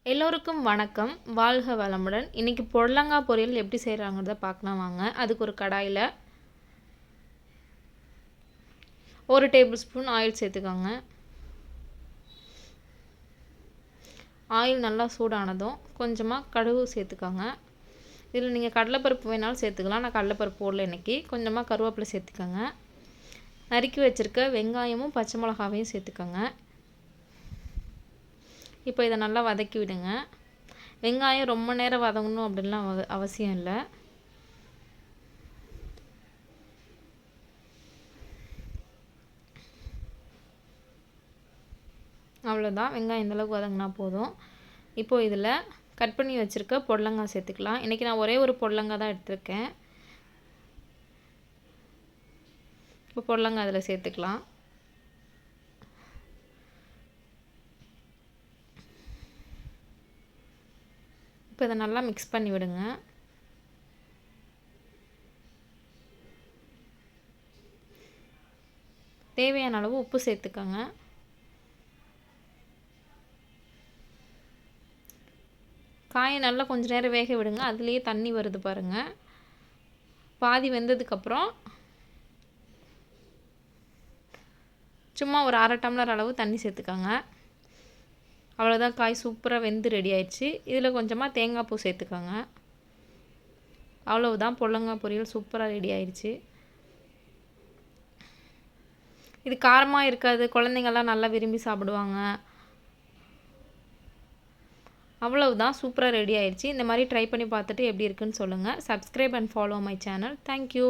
எல்லோருக்கும் வணக்கம். வாழ்க வளமுடன். இன்றைக்கி புடலங்காய் பொரியல் எப்படி செய்கிறாங்கிறத பார்க்கலாம் வாங்க. அதுக்கு ஒரு கடாயில் 1 டேபிள் ஸ்பூன் ஆயில் சேர்த்துக்கோங்க. ஆயில் நல்லா சூடானதும் கொஞ்சமாக கடுகு சேர்த்துக்கோங்க. இதில் நீங்கள் கடலைப்பருப்பு வேணாலும் சேர்த்துக்கலாம். நான் கடலைப்பருப்பு போடல இன்றைக்கி. கொஞ்சமாக கருவேப்பிலை சேர்த்துக்கோங்க. நறுக்கி வச்சுருக்க வெங்காயமும் பச்சை மிளகாவையும் சேர்த்துக்கோங்க. இப்போ இதை நல்லா வதக்கி விடுங்க. வெங்காயம் ரொம்ப நேரம் வதங்கணும் அப்படின்லாம் அவசியம் இல்லை. அவ்வளோதான், வெங்காயம் இந்தளவுக்கு வதங்கினா போதும். இப்போது இதில் கட் பண்ணி வச்சுருக்க புடலங்காய் சேர்த்துக்கலாம். இன்றைக்கி நான் ஒரே ஒரு புடலங்காய் தான் எடுத்திருக்கேன். இப்போ புடலங்காய் அதில் சேர்த்துக்கலாம். இப்போ இதை நல்லா மிக்ஸ் பண்ணி விடுங்க. தேவையான அளவு உப்பு சேர்த்துக்கோங்க. காயை நல்லா கொஞ்சம் நேரம் வேக விடுங்க. அதுலேயே தண்ணி வருது பாருங்கள். பாதி வெந்ததுக்கப்புறம் சும்மா ஒரு 1/2 டம்ளர் அளவு தண்ணி சேர்த்துக்கோங்க. அவ்வளோதான், காய் சூப்பராக வெந்து ரெடி ஆயிடுச்சு. இதில் கொஞ்சமாக தேங்காய் பூ சேர்த்துக்கோங்க. அவ்வளவுதான், புடலங்காய் பொரியல் சூப்பராக ரெடி ஆயிடுச்சு. இது காரமாக இருக்காது, குழந்தைங்கள்லாம் நல்லா விரும்பி சாப்பிடுவாங்க. அவ்வளவுதான், சூப்பராக ரெடி ஆயிடுச்சு. இந்த மாதிரி ட்ரை பண்ணி பார்த்துட்டு எப்படி இருக்குன்னு சொல்லுங்கள். Subscribe and follow my channel. Thank you.